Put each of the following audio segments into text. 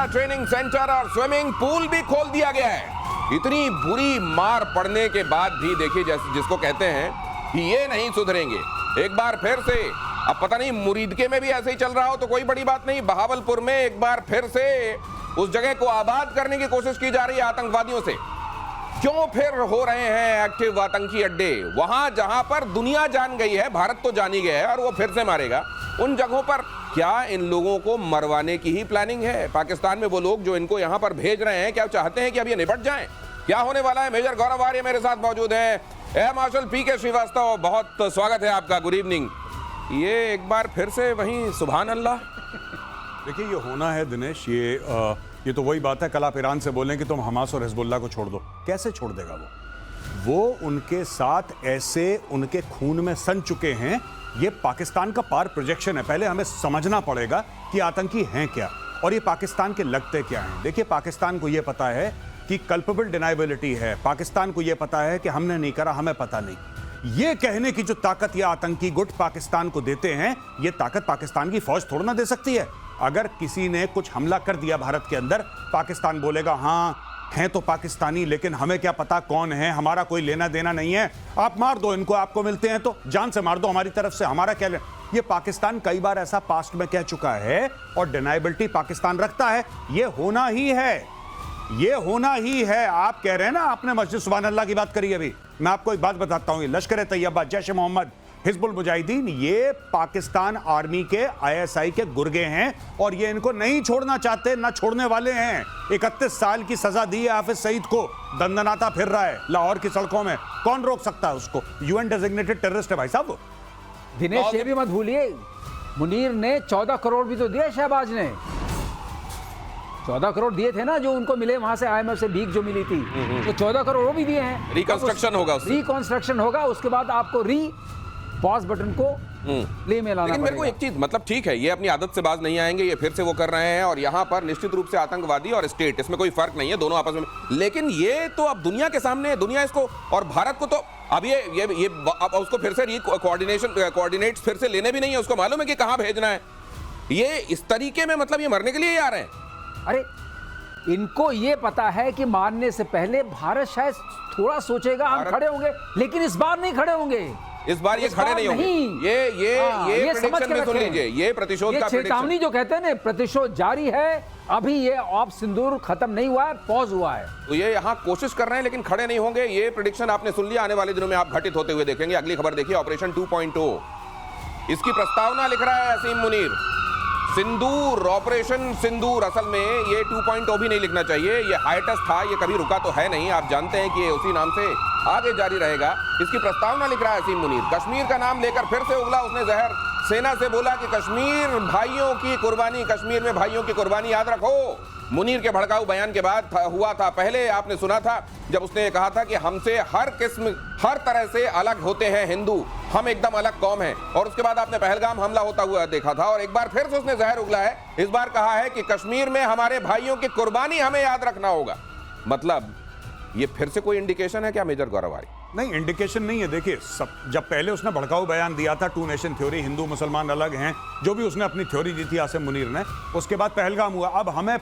Para training centre और swimming pool भी खोल दिया गया है। इतनी बुरी मार पड़ने के बाद भी देखिए, जिसको कहते हैं कि ये नहीं सुधरेंगे। एक बार फिर से, अब पता नहीं मुरीदके में भी ऐसे ही चल रहा हो तो कोई बड़ी बात नहीं, बहावलपुर में एक बार फिर से उस जगह को आबाद करने की कोशिश की जा रही है आतंकवादियों से। क्यों फिर हो रहे हैं एक्टिव आतंकी अड्डे? वहां जहां पर दुनिया जान गई है, भारत तो जान ही गया है और वो फिर से मारेगा, उन जगहों पर क्या इन लोगों को मरवाने की ही प्लानिंग है? पाकिस्तान में वो लोग जो इनको यहां पर भेज रहे हैं, क्या चाहते हैं कि अब ये निपट जाएं? क्या होने वाला है? मेजर गौरव आर्य मेरे साथ मौजूद हैं। एयर मार्शल पीके श्रीवास्तव, बहुत स्वागत है आपका, गुड इवनिंग। ये एक बार फिर से वहीं सुभान अल्लाह। देखिए, ये होना है दिनेश, ये तो वही बात है, कल आप ईरान से बोलें कि तुम हमास और हिजबुल्लाह को छोड़ दो, कैसे छोड़ देगा वो उनके साथ ऐसे उनके खून में सन चुके हैं। ये पाकिस्तान का पार प्रोजेक्शन है। पहले हमें समझना पड़ेगा कि आतंकी हैं क्या और ये पाकिस्तान के लगते क्या हैं। देखिए, पाकिस्तान को ये पता है कि कल्पेबल डिनाइबिलिटी है, पाकिस्तान को ये पता है कि हमने नहीं करा, हमें पता नहीं। ये कहने की जो ताकत ये आतंकी गुट पाकिस्तान को देते हैं, ये ताकत पाकिस्तान की फौज थोड़ा ना दे सकती है। अगर किसी ने कुछ हमला कर दिया भारत के अंदर, पाकिस्तान बोलेगा हाँ हैं तो पाकिस्तानी, लेकिन हमें क्या पता कौन है, हमारा कोई लेना देना नहीं है, आप मार दो इनको, आपको मिलते हैं तो जान से मार दो, हमारी तरफ से हमारा क्या ये पाकिस्तान कई बार ऐसा पास्ट में कह चुका है और डिनाइबिलिटी पाकिस्तान रखता है। ये होना ही है, ये होना ही है। आप कह रहे हैं ना, आपने मस्जिद सुभान अल्लाह की बात करी अभी, मैं आपको एक बात बताता हूं, लश्कर तैयबा, जैश ए मोहम्मद, हिजबुल मुजाहिदीन, ये पाकिस्तान आर्मी के आईएसआई के गुर्गे हैं और ये इनको नहीं छोड़ना चाहते, ना छोड़ने वाले हैं। 31 साल की सजा दी है हाफिज सईद को, दंदनाता फिर रहा है लाहौर की सड़कों में, कौन रोक सकता है उसको? यूएन डेजिग्नेटेड टेररिस्ट है भाई साहब। दिनेश, ये भी मत भूलिए, मुनीर ने 14 करोड़ भी तो दिए, शहबाज ने 14 करोड़ दिए थे ना, जो उनको मिले वहां से, आईएमएफ से भीख जो मिली थी, तो 14 करोड़ वो भी दिए हैं। रिकंस्ट्रक्शन होगा, रिकंस्ट्रक्शन होगा, उसके बाद आपको पॉज बटन को प्ले में लाना। लेकिन मेरे को एक चीज, मतलब ठीक है, ये अपनी आदत से बाज नहीं आएंगे, ये फिर से वो कर रहे हैं और यहाँ पर निश्चित रूप से आतंकवादी और स्टेट, इसमें कोई फर्क नहीं है, दोनों आपस में। लेकिन ये तो अब दुनिया के सामने, दुनिया इसको और भारत को तो अब ये अब उसको फिर से कोऑर्डिनेट फिर से लेने भी नहीं है, उसको मालूम है कि कहां भेजना है। ये इस तरीके में, मतलब ये मरने के लिए ही आ रहे हैं। अरे इनको ये पता है कि मारने से पहले भारत शायद थोड़ा सोचेगा, हम खड़े होंगे, लेकिन इस बार नहीं खड़े होंगे। इस बार ये खड़े नहीं होंगे। ये प्रेडिक्शन में सुन लीजिए, ये प्रतिशोध का चेतावनी जो कहते हैं ना, प्रतिशोध जारी है। अभी ये ऑप सिंदूर खत्म नहीं हुआ है, पॉज हुआ है, तो ये यहाँ कोशिश कर रहे हैं लेकिन खड़े नहीं होंगे। ये प्रेडिक्शन आपने सुन लिया, आने वाले दिनों में आप घटित होते हुए देखेंगे। अगली खबर देखिए, ऑपरेशन 2.0, इसकी प्रस्तावना लिख रहा है असीम मुनीर। सिंदूर, ऑपरेशन सिंदूर, असल में ये 2.0 भी नहीं लिखना चाहिए, ये हाइटस था, ये कभी रुका तो है नहीं। आप जानते हैं कि ये उसी नाम से आगे जारी रहेगा। इसकी प्रस्तावना लिख रहा है असीम मुनीर। कश्मीर का नाम लेकर फिर से उगला उसने जहर, सेना से बोला कि कश्मीर भाइयों की कुर्बानी, कश्मीर में भाइयों की कुर्बानी याद रखो। मुनीर के भड़काऊ बयान के बाद हुआ था, पहले आपने सुना था जब उसने कहा था कि हमसे हर किस्म, हर तरह से अलग होते हैं हिंदू, हम एकदम अलग कौम हैं। और उसके बाद आपने पहलगाम हमला होता हुआ देखा था और एक बार फिर से उसने जहर उगला है। इस बार कहा है कि कश्मीर में हमारे भाइयों की कुर्बानी हमें याद रखना होगा। मतलब ये फिर से कोई इंडिकेशन है क्या मेजर गौरव आर्य? नहीं, इंडिकेशन नहीं है। देखिए, जब पहले उसने भड़काऊ बयान दिया था, 2 नेशन थ्योरी, हिंदू मुसलमान अलग हैं, जो भी उसने अपनी थ्योरी दी थी आसिम मुनीर ने, उसके बाद पहलगाम हुआ। अब हमें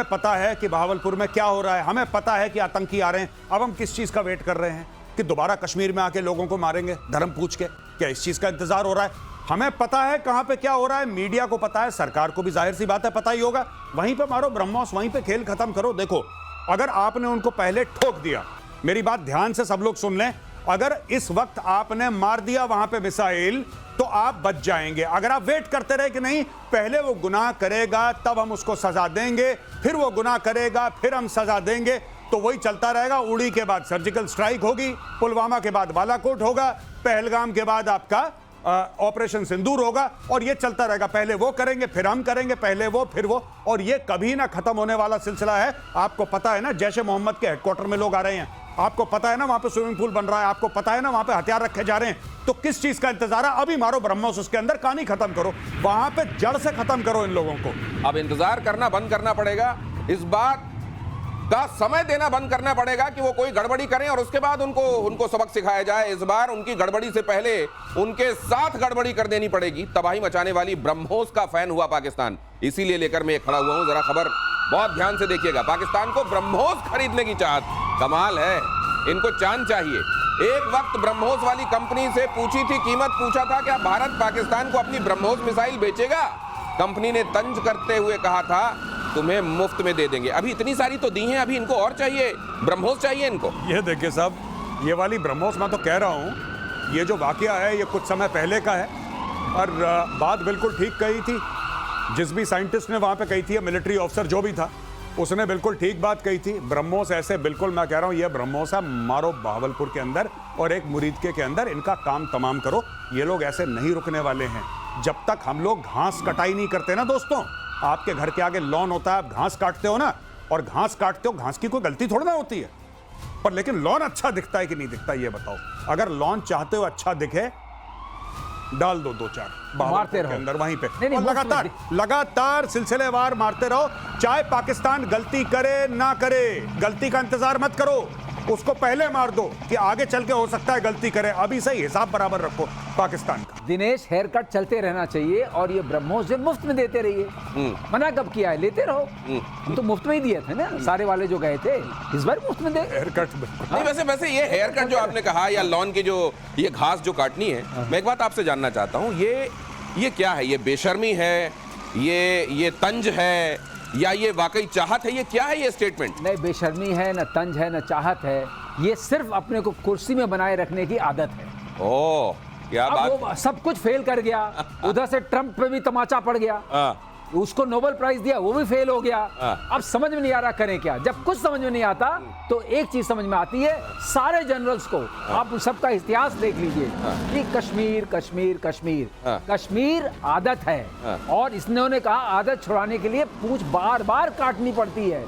पता है कि बहावलपुर में क्या हो रहा है, हमें पता है कि आतंकी आ रहे हैं। अब हम किस चीज का वेट कर रहे हैं कि दोबारा कश्मीर में आके लोगों को मारेंगे धर्म पूछ के? क्या इस चीज का इंतजार हो रहा है? हमें पता है कहां पे क्या हो रहा है, मीडिया को पता है, सरकार को भी जाहिर सी बात है पता ही होगा। वहीं पे मारो ब्रह्मोस, वहीं पे खेल खत्म करो। देखो, अगर आपने उनको पहले ठोक दिया, मेरी बात ध्यान से सब लोग सुन लें, अगर इस वक्त आपने मार दिया वहां पे मिसाइल, तो आप बच जाएंगे। अगर आप वेट करते रहे कि नहीं पहले वो गुनाह करेगा तब हम उसको सजा देंगे, फिर वो गुनाह करेगा फिर हम सजा देंगे, तो वही चलता रहेगा। उड़ी के बाद सर्जिकल स्ट्राइक होगी, पुलवामा के बाद बालाकोट होगा, पहलगाम के बाद आपका ऑपरेशन सिंदूर होगा, और ये चलता रहेगा। पहले वो करेंगे फिर हम करेंगे, पहले वो फिर वो, और ये कभी ना खत्म होने वाला सिलसिला है। आपको पता है ना, जैश ए मोहम्मद के हेडक्वार्टर में लोग आ रहे हैं, आपको पता है ना वहां पे स्विमिंग पूल बन रहा है, आपको पता है ना वहां पे हथियार रखे जा रहे हैं, तो किस चीज का इंतजार है? अभी मारो ब्रह्मोस, उसके अंदर कहानी खत्म करो, वहां पे जड़ से खत्म करो इन लोगों को। अब इंतजार करना बंद करना पड़ेगा। इस बात का समय देना बंद करना पड़ेगा कि वो कोई गड़बड़ी करें और उसके बाद उनको सबक सिखाया जाए। इस बार उनकी गड़बड़ी से पहले उनके साथ गड़बड़ी कर देनी पड़ेगी। तबाही मचाने वाली ब्रह्मोस का फैन हुआ पाकिस्तान, इसीलिए लेकर मैं खड़ा हुआ हूं। जरा खबर बहुत ध्यान से देखिएगा। पाकिस्तान को ब्रह्मोस खरीदने की चाहत, कमाल है, इनको चांद चाहिए। एक वक्त ब्रह्मोस वाली कंपनी से पूछी थी कीमत, पूछा था क्या भारत पाकिस्तान को अपनी ब्रह्मोस मिसाइल बेचेगा? कंपनी ने तंज करते हुए कहा था तुम्हें मुफ्त में दे देंगे। अभी इतनी सारी तो दी हैं, अभी इनको और चाहिए, ब्रह्मोस चाहिए इनको। ये देखिए साहब, ये वाली ब्रह्मोस, मैं तो कह रहा हूँ ये जो वाकया है ये कुछ समय पहले का है और बात बिल्कुल ठीक कही थी। जिस भी साइंटिस्ट ने वहाँ पे कही थी, मिलिट्री ऑफिसर जो भी था, उसने बिल्कुल ठीक बात कही थी। ब्रह्मोस ऐसे बिल्कुल, मैं कह रहा हूँ ये ब्रह्मोस है, मारो बहावलपुर के अंदर और एक मुरीदके के अंदर, इनका काम तमाम करो। ये लोग ऐसे नहीं रुकने वाले हैं जब तक हम लोग घास कटाई नहीं करते ना दोस्तों। आपके घर के आगे लॉन होता है, आप घास काटते हो ना, और घास काटते हो, घास की कोई गलती थोड़ी ना होती है, पर लेकिन लॉन अच्छा दिखता है कि नहीं दिखता ये बताओ। अगर लॉन चाहते हो अच्छा दिखे, डाल दो 2-4 मारते रहो के अंदर वहीं पे, नहीं, और लगातार सिलसिलेवार मारते रहो। चाहे पाकिस्तान गलती करे ना करे, गलती का इंतजार मत करो, उसको पहले मार दो कि आगे चल के हो सकता है गलती करे। अभी से हिसाब बराबर रखो पाकिस्तान का। दिनेश, हेयर कट चलते रहना चाहिए और ये ब्रह्मोस जो मुफ्त में देते रहिए। मना कब किया है? लेते रहो। हम तो मुफ्त में ही दिए थे ना, सारे वाले जो गए थे, इस बार मुफ्त में दे। हेयर कट नहीं, वैसे ये हेयर कट जो आपने कहा या लॉन की जो ये घास जो काटनी है, मैं एक बात आपसे जानना चाहता हूँ, ये क्या है? ये बेशर्मी है, ये तंज है, या ये वाकई चाहत है? ये क्या है ये स्टेटमेंट? नहीं, बेशर्मी है, न तंज है, न चाहत है, ये सिर्फ अपने को कुर्सी में बनाए रखने की आदत है। ओह, क्या बात। वो सब कुछ फेल कर गया, उधर से ट्रंप पे भी तमाचा पड़ गया, उसको नोबेल प्राइज दिया, वो भी फेल हो गया। अब समझ में नहीं आ रहा करें क्या। जब कुछ समझ में नहीं आता तो एक चीज समझ में आती है, सारे जनरल्स को आप उन सबका इतिहास देख लीजिए कि कश्मीर कश्मीर कश्मीर कश्मीर आदत है, और इन्होंने कहा आदत छुड़ाने के लिए पूंछ बार बार काटनी पड़ती है।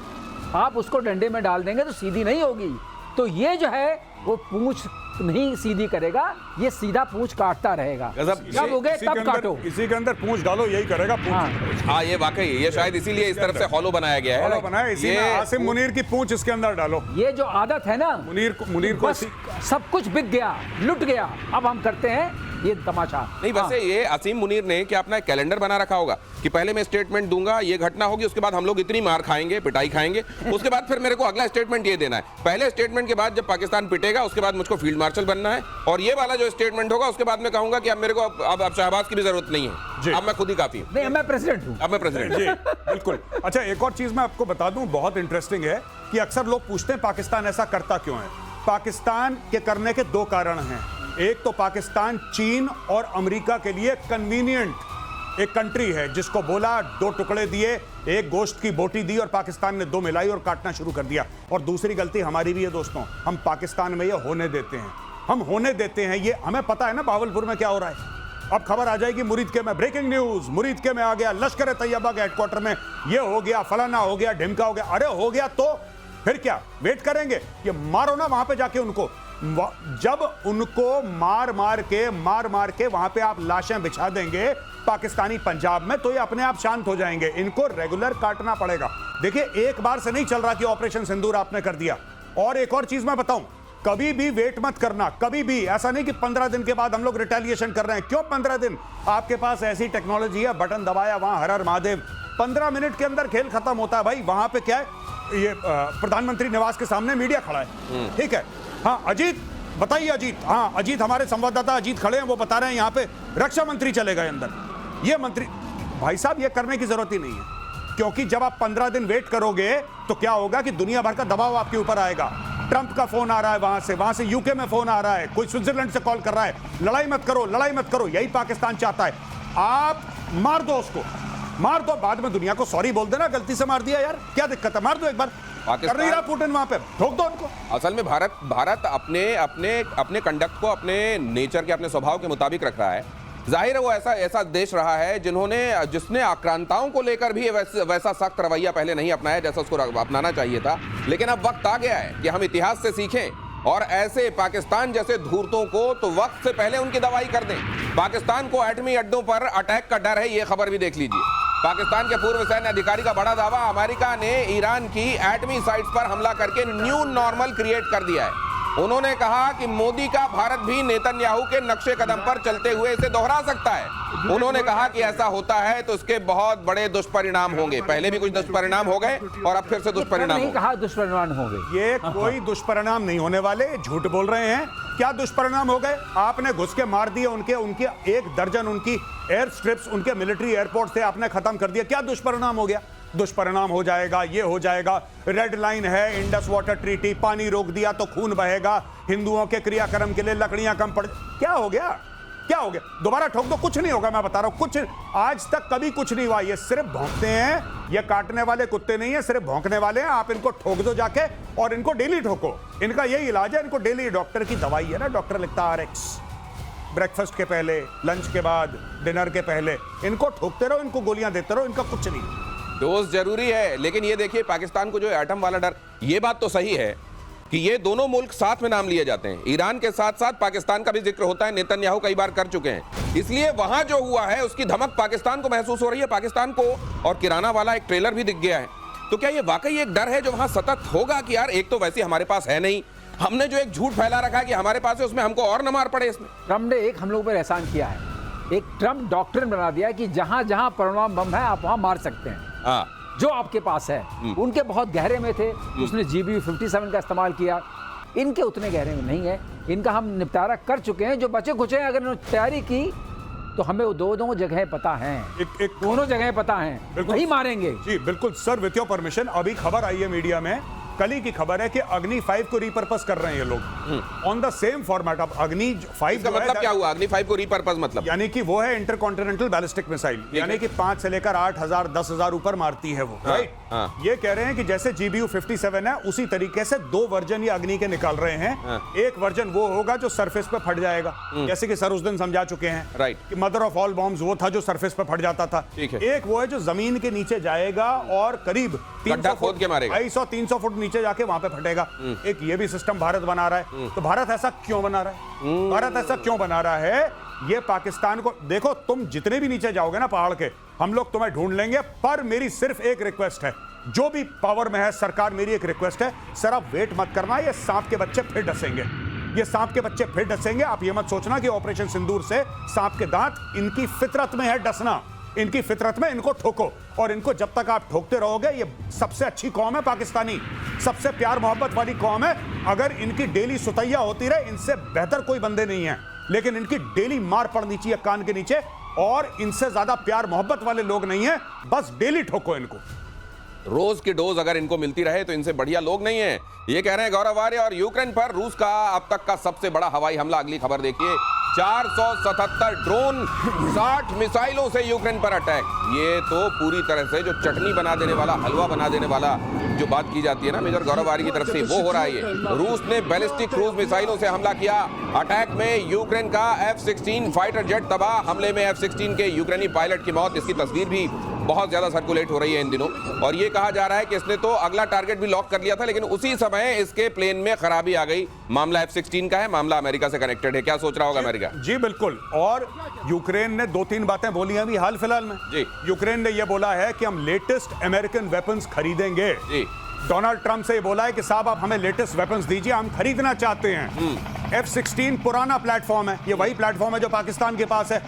आप उसको डंडे में डाल देंगे तो सीधी नहीं होगी। तो ये जो है वो पूंछ नहीं सीधी करेगा, ये सीधा पूंछ काटता रहेगा। जब हो गए तब काटो, इसी के अंदर पूंछ डालो, यही करेगा पूंछ। हाँ, ये वाकई, ये शायद इसीलिए इस तरफ से हॉलो बनाया गया है। हॉलो बनाया, इसी में आसिम मुनीर की पूंछ इसके अंदर डालो। ये जो आदत है ना, मुनीर को सब कुछ बिक गया, लुट गया, अब हम करते हैं ये तमाशा। नहीं, वैसे ये असीम मुनीर ने क्या अपना कैलेंडर बना रखा होगा कि पहले मैं स्टेटमेंट दूंगा, ये घटना होगी, उसके बाद हम लोग इतनी मार खाएंगे, पिटाई खाएंगे, उसके बाद फिर मेरे को अगला स्टेटमेंट ये देना है। पहले स्टेटमेंट के बाद जब पाकिस्तान पिटेगा, उसके बाद मुझको फील्ड मार्शल बनना है, और ये वाला जो स्टेटमेंट होगा उसके बाद मैं कहूंगा कि अब मेरे को अब शहबाज की भी जरूरत नहीं है, अब मैं खुद ही काफी हूं। नहीं, मैं प्रेसिडेंट हूं। अब मैं प्रेसिडेंट। जी बिल्कुल। अच्छा, एक और चीज मैं आपको बता दूं, बहुत इंटरेस्टिंग है कि अक्सर लोग पूछते हैं पाकिस्तान ऐसा करता क्यों है। पाकिस्तान के करने के 2 कारण हैं। एक तो पाकिस्तान चीन और अमेरिका के लिए कन्वीनियंट एक कंट्री है, जिसको बोला 2 टुकड़े दिए, एक गोश्त की बोटी दी और पाकिस्तान ने 2 मिलाई और काटना शुरू कर दिया। और दूसरी गलती हमारी भी है दोस्तों, हम पाकिस्तान में ये होने देते हैं, हम होने देते हैं। ये हमें पता है ना बहावलपुर में क्या हो रहा है। अब खबर आ जाएगी मुरीदके में, ब्रेकिंग न्यूज, मुरीदके में आ गया, लश्कर तैयबा के हेडक्वार्टर में ये हो गया, फलाना हो गया, ढिमका हो गया। अरे हो गया तो फिर क्या वेट करेंगे? ये मारो ना वहां पे जाके उनको। जब उनको मार मार के वहां पे आप लाशें बिछा देंगे पाकिस्तानी पंजाब में, तो ये अपने आप शांत हो जाएंगे। इनको रेगुलर काटना पड़ेगा। देखिए, एक बार से नहीं चल रहा कि ऑपरेशन सिंदूर आपने कर दिया। और एक और चीज मैं बताऊं, कभी भी वेट मत करना, कभी भी ऐसा नहीं कि 15 दिन के बाद हम लोग रिटेलिएशन कर रहे हैं। क्यों 15 दिन? आपके पास ऐसी टेक्नोलॉजी है, बटन दबाया, वहां हर हर महादेव, 15 मिनट के अंदर खेल खत्म होता है भाई। वहां पे क्या है, ये प्रधानमंत्री निवास के सामने मीडिया खड़ा है, ठीक है। हाँ अजीत, बताइए अजीत। हाँ अजीत, हमारे संवाददाता अजीत खड़े हैं, वो बता रहे हैं यहाँ पे रक्षा मंत्री चले गए अंदर। ये मंत्री, भाई साहब ये करने की जरूरत ही नहीं है, क्योंकि जब आप 15 दिन वेट करोगे तो क्या होगा कि दुनिया भर का दबाव आपके ऊपर आएगा। ट्रंप का फोन आ रहा है वहां से यूके में फोन आ रहा है, कोई स्विट्जरलैंड से कॉल कर रहा है, लड़ाई मत करो, लड़ाई मत करो। यही पाकिस्तान चाहता है। आप मार दो उसको, मार दो, बाद में दुनिया को सॉरी बोल देना, गलती से मार दिया यार, क्या दिक्कत है, मार दो एक बार। कर नहीं रहा पुतिन वहां पे, ठोक दो उनको। असल में भारत अपने कंडक्ट को अपने नेचर के, अपने स्वभाव के मुताबिक रख रहा है। जाहिर है वो ऐसा देश रहा है जिसने आक्रांताओं को लेकर भी वैसा सख्त रवैया पहले नहीं अपनाया जैसा उसको अपनाना चाहिए था। लेकिन अब वक्त आ गया है कि हम इतिहास से सीखें और ऐसे पाकिस्तान जैसे धूर्तों को तो वक्त से पहले उनकी दवाई कर दें। पाकिस्तान को एटमी अड्डों पर अटैक का डर है, ये खबर भी देख लीजिए। पाकिस्तान के पूर्व सैन्य अधिकारी का बड़ा दावा, अमेरिका ने ईरान की एटमी साइट्स पर हमला करके न्यू नॉर्मल क्रिएट कर दिया है। उन्होंने कहा कि मोदी का भारत भी नेतन्याहू के नक्शे कदम पर चलते हुए इसे दोहरा सकता है। उन्होंने कहा कि ऐसा होता है तो इसके बहुत बड़े दुष्परिणाम होंगे। पहले भी कुछ दुष्परिणाम हो गए और अब फिर से दुष्परिणाम नहीं कहा दुष्परिणाम होंगे। ये कोई दुष्परिणाम नहीं होने वाले, झूठ बोल रहे हैं। क्या दुष्परिणाम हो गए? आपने घुस के मार दिए उनके 1 दर्जन उनकी एयर स्ट्रिप्स, उनके मिलिट्री एयरपोर्ट से आपने खत्म कर दिया। क्या दुष्परिणाम हो गया? दुष्परिणाम हो जाएगा, ये हो जाएगा, रेड लाइन है, इंडस वाटर ट्रीटी, पानी रोक दिया तो खून बहेगा, हिंदुओं के क्रियाक्रम के लिए लकड़ियां कम पड़। क्या हो गया? क्या हो गया? दोबारा ठोक दो, कुछ नहीं होगा। मैं बता रहा हूं, कुछ आज तक कभी कुछ नहीं हुआ। ये सिर्फ भौंकते हैं, ये काटने वाले कुत्ते नहीं है, सिर्फ भौंकने वाले हैं। आप इनको ठोक दो जाके और इनको डेली ठोको। इनका यही इलाज है, इनको डेली। डॉक्टर की दवाई है ना, डॉक्टर लिखता है RX, ब्रेकफास्ट के पहले, लंच के बाद, डिनर के पहले। इनको ठोकते रहो, इनको गोलियां देते रहो, इनका कुछ नहीं। डोज जरूरी है, लेकिन ये देखिए पाकिस्तान को जो एटम वाला डर, ये बात तो सही है कि ये दोनों मुल्क साथ में नाम लिए जाते हैं। ईरान के साथ साथ पाकिस्तान का भी जिक्र होता है, नेतन्याहू कई बार कर चुके हैं। इसलिए वहां जो हुआ है उसकी धमक पाकिस्तान को महसूस हो रही है, पाकिस्तान को। और किराना वाला एक ट्रेलर भी दिख गया है। तो क्या ये वाकई एक डर है जो वहां सतत होगा कि यार एक तो वैसे हमारे पास है नहीं, हमने जो एक झूठ फैला रखा है कि हमारे पास है, उसमें हमको और न मार पड़े। इसमें ट्रम्प ने एक हम लोगों पर एहसान किया है, एक ट्रम्प डॉक्ट्रिन बना दिया कि जहां जहां परमाणु बम है आप वहां मार सकते हैं। हाँ, जो आपके पास है। उनके बहुत गहरे में थे, उसने GBU-57 का इस्तेमाल किया। इनके उतने गहरे में नहीं है, इनका हम निपटारा कर चुके हैं। जो बचे कुछ हैं, अगर इन्होंने तैयारी की तो हमें वो दोनों जगह पता हैं, दोनों जगह पता हैं, वही मारेंगे। जी बिल्कुल सर, विथ योर परमिशन। अभी खबर आई है मीडिया में, कल ही की खबर है कि अग्नि 5 को रिपर्पस कर रहे हैं ये लोग ऑन द सेम फॉर्मेट। अब अग्नि 5 का मतलब क्या हुआ? अग्नि 5 को रिपर्पस मतलब यानी कि वो है इंटरकॉन्टिनेंटल बैलिस्टिक मिसाइल, यानी कि 5 से लेकर 8,000 10,000 ऊपर मारती है वो। राइट। ये कह रहे हैं कि जैसे GBU-57 है उसी तरीके से 2 वर्जन ये अग्नि के निकाल रहे हैं। एक वर्जन वो होगा जो सरफेस पे फट जाएगा, जैसे कि सर उस दिन समझा चुके हैं। राइट। कि मदर ऑफ ऑल बॉम्ब्स वो था जो सरफेस पे फट जाता था। एक वो है जो जमीन के नीचे जाएगा और करीब 300 खोद के मारेगा, 250-300 फुट नीचे जाके वहां पे फटेगा। एक ये भी सिस्टम भारत बना रहा है। तो भारत ऐसा क्यों बना रहा है? भारत ऐसा क्यों बना रहा है? ये पाकिस्तान को देखो, तुम जितने भी नीचे जाओगे ना पहाड़ के, हम लोग तुम्हें ढूंढ लेंगे। पर मेरी सिर्फ एक रिक्वेस्ट है, जो भी पावर में है सरकार, मेरी एक रिक्वेस्ट है, सर आप वेट मत करना, ये सांप के बच्चे फिर डसेंगे। ये सांप के बच्चे फिर डसेंगे। आप ये मत सोचना कि ऑपरेशन सिंदूर से सांप के दांत, इनकी फितरत में है डसना, इनकी फितरत में। इनको ठोको, और इनको जब तक आप ठोकते रहोगे, ये सबसे अच्छी कौम है पाकिस्तानी, सबसे प्यार मोहब्बत वाली कौम है। अगर इनकी डेली सुतैया होती रहे, इनसे बेहतर कोई बंदे नहीं है। लेकिन इनकी डेली मार पड़नी चाहिए कान के नीचे, और इनसे ज्यादा प्यार मोहब्बत वाले लोग नहीं है। बस डेली ठोको इनको। रोज की डोज अगर इनको मिलती रहे तो इनसे बढ़िया लोग नहीं है। ये कह रहे हैं गौरव आर्य। और यूक्रेन पर रूस का अब तक का सबसे बड़ा हवाई हमला, अगली खबर देखिए, 477 ड्रोन, 60 मिसाइलों से यूक्रेन पर अटैक। ये तो पूरी तरह से जो चटनी बना देने वाला, हलवा बना देने वाला जो बात की जाती है ना मेजर गौरव आर्य की तरफ से, वो हो रहा है। ये रूस ने बैलिस्टिक क्रूज मिसाइलों से हमला किया। अटैक में यूक्रेन का F-16 फाइटर जेट तबाह। हमले में F-16 के यूक्रेनी पायलट की मौत। इसकी तस्वीर भी बहुत ज्यादा सर्कुलेट हो रही है इन दिनों। और ये कहा जा रहा है कि इसने तो अगला टारगेट भी लॉक कर लिया था, लेकिन उसी समय इसके प्लेन में खराबी आ गई। मामला F-16 का है, मामला अमेरिका से कनेक्टेड है। क्या सोच रहा होगा अमेरिका? जी बिल्कुल। और यूक्रेन ने 2-3 बातें बोली हैं अभी हाल फिलहाल में। जी। यूक्रेन ने यह बोला है कि हम लेटेस्ट अमेरिकन वेपन्स खरीदेंगे। जी। डोनाल्ड ट्रंप से ये बोला है कि साहब आप हमें लेटेस्ट वेपन्स दीजिए, हम खरीदना चाहते हैं। F-16 पुराना प्लेटफॉर्म है, ये वही प्लेटफॉर्म है जो पाकिस्तान के पास है।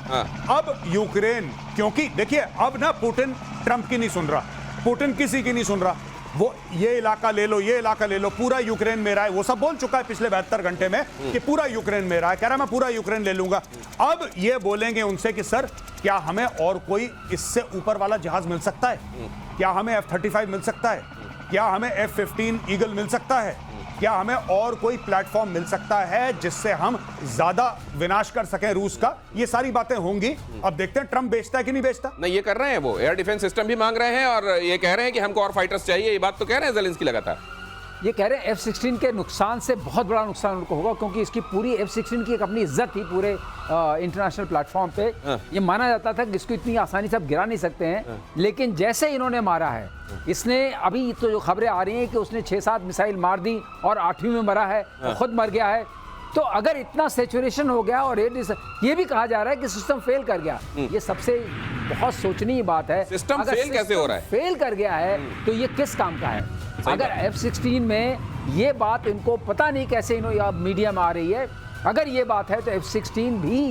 अब यूक्रेन, क्योंकि देखिए अब ना पुतिन ट्रंप की नहीं सुन रहा, पुतिन किसी की नहीं सुन रहा। वो ये इलाका ले लो, ये इलाका ले लो, पूरा यूक्रेन मेरा है, वो सब बोल चुका है पिछले 72 घंटे में कि पूरा यूक्रेन मेरा है। कह रहा मैं पूरा यूक्रेन ले लूंगा। अब ये बोलेंगे उनसे कि सर क्या हमें और कोई इससे ऊपर वाला जहाज मिल सकता है? क्या हमें F-35 मिल सकता है? क्या हमें F-15 ईगल मिल सकता है? क्या हमें और कोई प्लेटफॉर्म मिल सकता है जिससे हम ज्यादा विनाश कर सकें रूस का? ये सारी बातें होंगी। अब देखते हैं ट्रंप बेचता है कि नहीं बेचता। नहीं, ये कर रहे हैं, वो एयर डिफेंस सिस्टम भी मांग रहे हैं और ये कह रहे हैं कि हमको और फाइटर्स चाहिए। ये बात तो कह रहे हैं ज़ेलेंस्की लगातार। ये कह रहे हैं F-16 के नुकसान से बहुत बड़ा नुकसान उनको होगा, क्योंकि इसकी पूरी F-16 की एक अपनी इज्जत थी पूरे इंटरनेशनल प्लेटफॉर्म पे। ये माना जाता था कि इसको इतनी आसानी से आप गिरा नहीं सकते हैं, लेकिन जैसे इन्होंने मारा है, इसने अभी तो जो खबरें आ रही हैं कि उसने 6-7 मिसाइल मार दी और 8वीं में मरा है, खुद मर गया है। तो अगर इतना सेचुरेशन हो गया और ये भी कहा जा रहा है कि सिस्टम फेल कर गया, ये सबसे बहुत सोचनीय बात है। सिस्टम अगर फेल कैसे हो रहा है? फेल कर गया है तो ये किस काम का है? अगर F-16 में ये बात इनको पता नहीं कैसे इन्होंने मीडिया में आ रही है, अगर ये बात है तो F-16 भी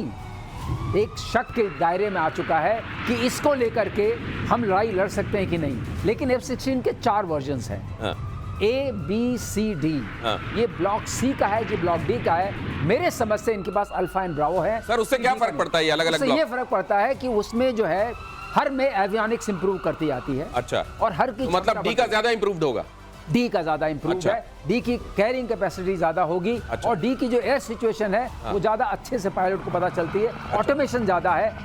एक शक के दायरे में आ चुका है कि इसको लेकर के हम लड़ाई लड़ सकते हैं कि नहीं। लेकिन F-16 के 4 वर्जन्स हैं, हाँ। A, B, C, D। हाँ। ये ब्लॉक C का है कि ब्लॉक D का है? मेरे समझ से इनके पास अल्फा एंड ब्रावो है। सर उससे क्या फर्क पड़ता है ये अलग-अलग उससे ब्लॉक? ये फर्क पड़ता है कि उसमें जो है हर में एवियोनिक्स इंप्रूव करती जाती है। अच्छा, और हर की तो मतलब डी का ज्यादा इंप्रूव्ड होगा? डी का ज्यादा इंप्रूव अच्छा। है, डी की कैरिंग कैपेसिटी ज्यादा होगी। अच्छा। और डी की जो एयर सिचुएशन है वो ज्यादा अच्छे से पायलट को पता चलती है। ऑटोमेशन ज्यादा है,